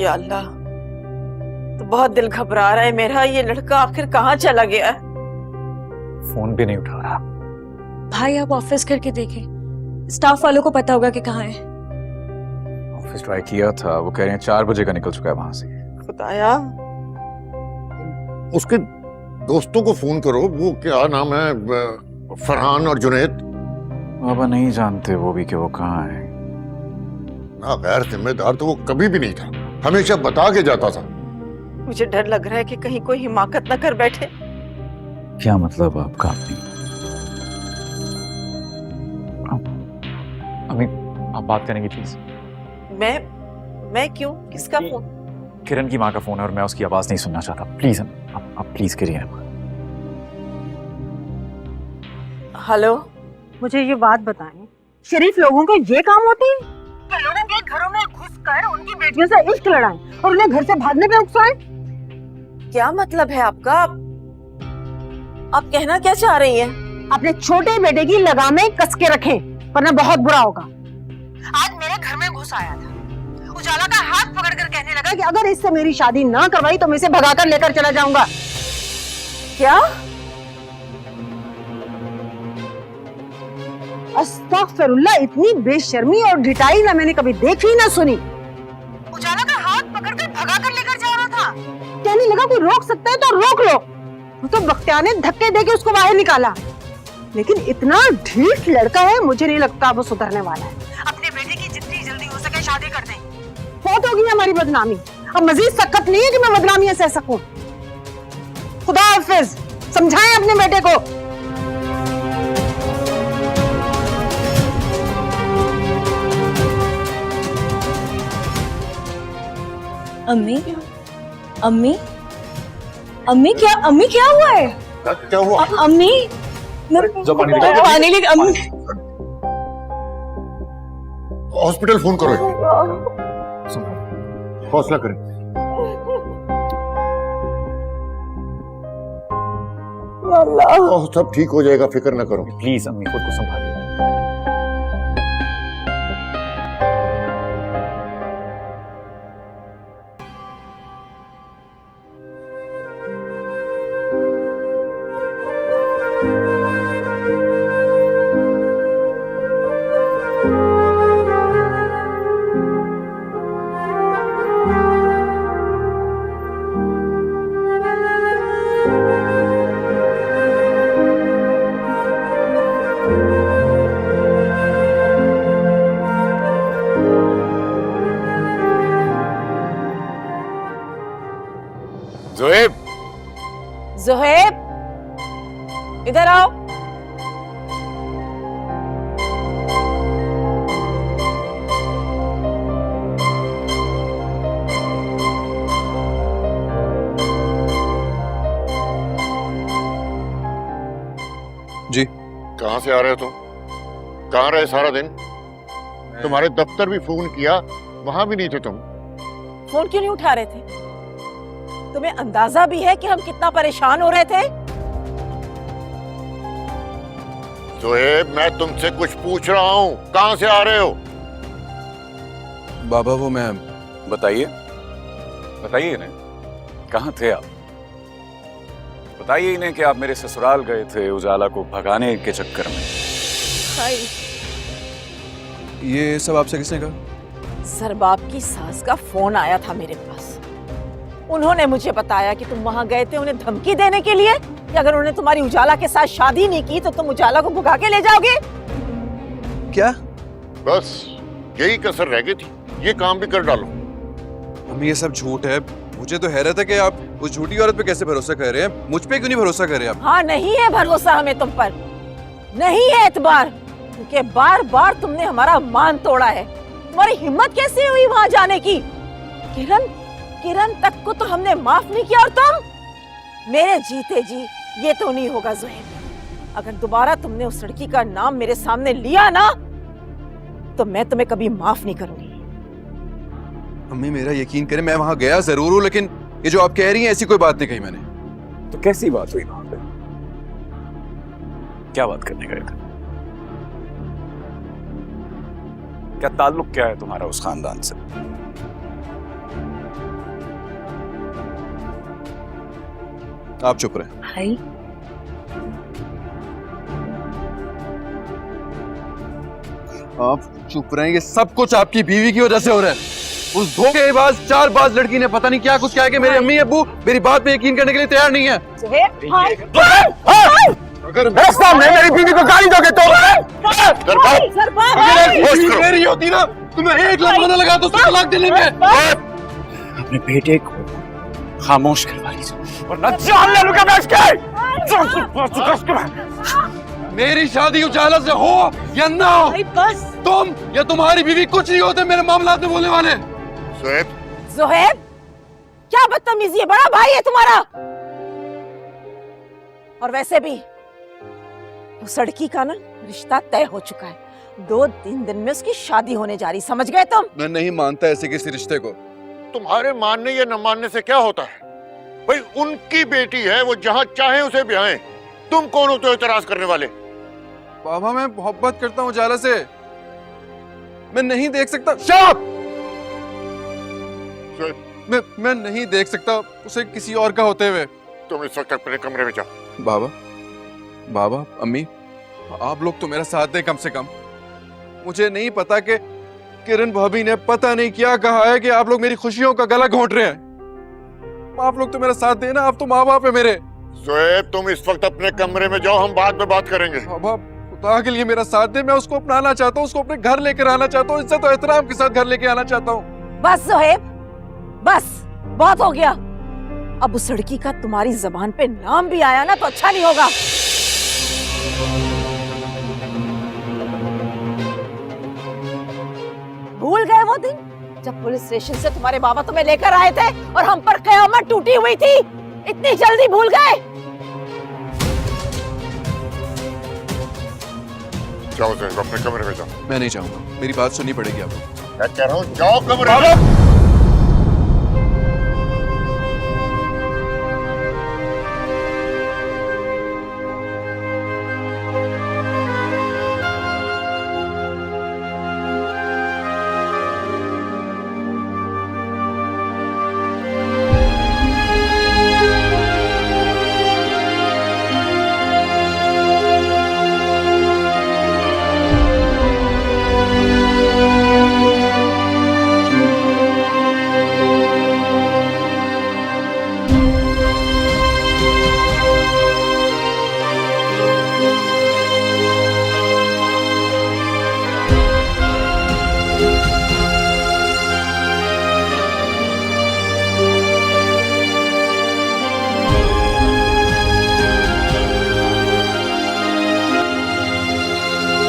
या अल्लाह, तो बहुत दिल घबरा रहा है मेरा। ये लड़का आखिर कहाँ चला गया? फोन भी नहीं उठा रहा। भाई आप ऑफिस करके देखें, स्टाफ वालों को पता होगा कि कहाँ है। ऑफिस ट्राई किया था, वो कह रहे हैं 4 बजे का निकल चुका है वहां से। खुदाया, उसके दोस्तों को फोन करो। वो क्या नाम है, फरहान और जुनैद। बाबा नहीं जानते वो भी कि वो कहाँ है। ना गैर जिम्मेदार तो वो कभी भी नहीं था, हमेशा बता के जाता था। मुझे डर लग रहा है कि कहीं कोई हिमाकत न कर बैठे। क्या मतलब आपका? अम्मी आप बात करेंगी प्लीज? मैं क्यों? किसका फोन? किरण की माँ का फोन है और मैं उसकी आवाज नहीं सुनना चाहता। प्लीज आप प्लीज करिए। हेलो, मुझे ये बात बताएं, शरीफ लोगों के ये काम होते हैं कि लोगों के घरों में घुसकर उनकी बेटियों से इश्क लड़ाएं और उन्हें घर से भागने पे उकसाएं? क्या मतलब है आपका? आप कहना क्या चाह रही हैं? अपने छोटे बेटे की लगामें कस के रखें, वरना बहुत बुरा होगा। आज मेरे घर में घुस आया था, उजाला का हाथ पकड़कर कहने लगा कि अगर इससे मेरी शादी ना करवाई तो मैं इसे भगाकर लेकर चला जाऊंगा। क्या? अस्तगफिरुल्लाह, इतनी बेशर्मी और ढिठाई ना मैंने कभी देखी ना सुनी। उजाला का हाथ पकड़कर भगाकर लेकर जा रहा था, कहने लगा कोई रोक सकता है तो रोक लो। वो तो बख्तियार ने धक्के देके उसको बाहर निकाला, लेकिन इतना ढीठ लड़का है, मुझे नहीं लगता वो सुधरने वाला है। अपने बेटे की जितनी जल्दी हो सके शादी कर दें। बहुत होगी हमारी बदनामी, अब मजीद सख्त नहीं है कि मैं बदनामियां सह सकूं। खुदा हाफिज, समझाएं अपने बेटे को। अम्मी अम्मी अम्मी क्या हुआ है? क्या हुआ? अम्मी पानी लेके अम्मी। हॉस्पिटल फोन करो, हौसला करें। सब ठीक हो जाएगा, फिक्र न करो। प्लीज अम्मी खुद को संभालिए। ज़ोएब, ज़ोहेब, इधर आओ। जी कहाँ से आ रहे हो तुम? कहाँ रहे सारा दिन? तुम्हारे दफ्तर भी फोन किया, वहां भी नहीं थे तुम। फोन क्यों नहीं उठा रहे थे? तुम्हें अंदाजा भी है कि हम कितना परेशान हो रहे थे? ज़ोएब, मैं तुमसे कुछ पूछ रहा हूँ, कहाँ से आ रहे हो? बाबा वो मैं बताइए इन्हें, कहाँ थे आप? बताइए इन्हें कि आप मेरे ससुराल गए थे उजाला को भगाने के चक्कर में। हाय, ये सब आपसे किसने कहा? सरबाब की सास का फोन आया था मेरे पास। उन्होंने मुझे बताया कि तुम वहां गए थे उन्हें धमकी देने के लिए कि अगर उन्होंने तुम्हारी उजाला के साथ शादी नहीं की तो तुम उजाला को भगा के ले जाओगे। क्या? बस यही कसर रह गई थी, ये काम भी कर डालो। अम्मी ये सब झूठ है। मुझे तो हैरत है कि आप उस झूठी औरत पे कैसे भरोसा कर रहे हैं। मुझ पे क्यों नहीं भरोसा कर रहे आप? हाँ, नहीं है भरोसा हमें तुम पर, नहीं है एतबार, क्योंकि बार बार तुमने हमारा मान तोड़ा है। तुम्हारी हिम्मत कैसे हुई वहां जाने की? किरण तक को तो हमने माफ नहीं किया और तुम? मेरे जीते जी ये तो नहीं होगा ज़ोहेब। अगर दोबारा तुमने उस लड़की का नाम मेरे सामने लिया ना तो मैं तुम्हें कभी माफ नहीं करूंगी। अम्मी मेरा यकीन करें, मैं वहां गया जरूर हूँ, लेकिन ये जो आप कह रही हैं ऐसी कोई बात नहीं कही मैंने। तो कैसी बात हुई वहां पे? क्या बात करने गए थे? क्या ताल्लुक क्या है तुम्हारा उस खानदान से? आप चुप रहे। भाई आप चुप रहे। ये सब कुछ आपकी बीवी की वजह से हो रहा है। उस धोखेबाज चालबाज लड़की ने पता नहीं क्या कुछ कहा कि मेरे अम्मी अब्बू मेरी बात पे यकीन करने के लिए तैयार नहीं है। अगर मेरे सामने मेरी बीवी को गाली दोगे तो अगर मेरी होती ना तो मैं 1 लाख महीना लगा तो उसको तलाक देने में। अपने बेटे को खामोश करवा लीजिए वरना जान ले लूंगा मैं इसके। मेरी शादी उजाला से हो या ना हो, बस तुम या तुम्हारी बीवी कुछ नहीं होते मेरे मामलात में बोलने वाले। जोहेब, जोहेब, क्या बदतमीजी है, बड़ा भाई है तुम्हारा। और वैसे भी उस लड़की का ना रिश्ता तय हो चुका है। 2-3 दिन में उसकी शादी होने जा रही, समझ गए तुम? मैं नहीं मानता ऐसे किसी रिश्ते को। तुम्हारे मानने या न मानने से क्या होता है भाई? उनकी बेटी है, वो जहाँ चाहे उसे ब्याहें। तुम कौन हो तो एतराज करने वाले? बाबा मैं मोहब्बत करता हूँ उजाला से। मैं नहीं देख सकता। शाप! मैं नहीं देख सकता उसे किसी और का होते हुए। तुम इस वक्त अपने कमरे में जाओ। बाबा अम्मी, आप लोग तो मेरा साथ दें कम से कम। मुझे नहीं पता कि किरण भाभी ने पता नहीं क्या कहा है कि आप लोग मेरी खुशियों का गला घोंट रहे हैं। आप लोग तो मेरा साथ देना, आप तो माँ बाप है मेरे। जोहेब, तुम इस वक्त अपने कमरे में जाओ, हम बाद में बात करेंगे। बाबा खुदा के लिए मेरा साथ दे। मैं उसको अपनाना चाहता हूँ, उसको अपने घर लेकर आना चाहता हूँ, इज्जत और एहतराम के साथ घर लेके आना चाहता हूँ। बस जोहेब, बस बहुत हो गया। अब उस लड़की का तुम्हारी जबान पे नाम भी आया ना तो अच्छा नहीं होगा। भूल गए वो दिन जब पुलिस स्टेशन से तुम्हारे बाबा तुम्हें लेकर आए थे और हम पर कयामत टूटी हुई थी? इतनी जल्दी भूल गए? जाओ जोहेब, अपने कमरे में जाओ। मैं नहीं चाहूंगा, मेरी बात सुननी पड़ेगी आपको। मैं कह रहा हूँ जाओ कमरे में।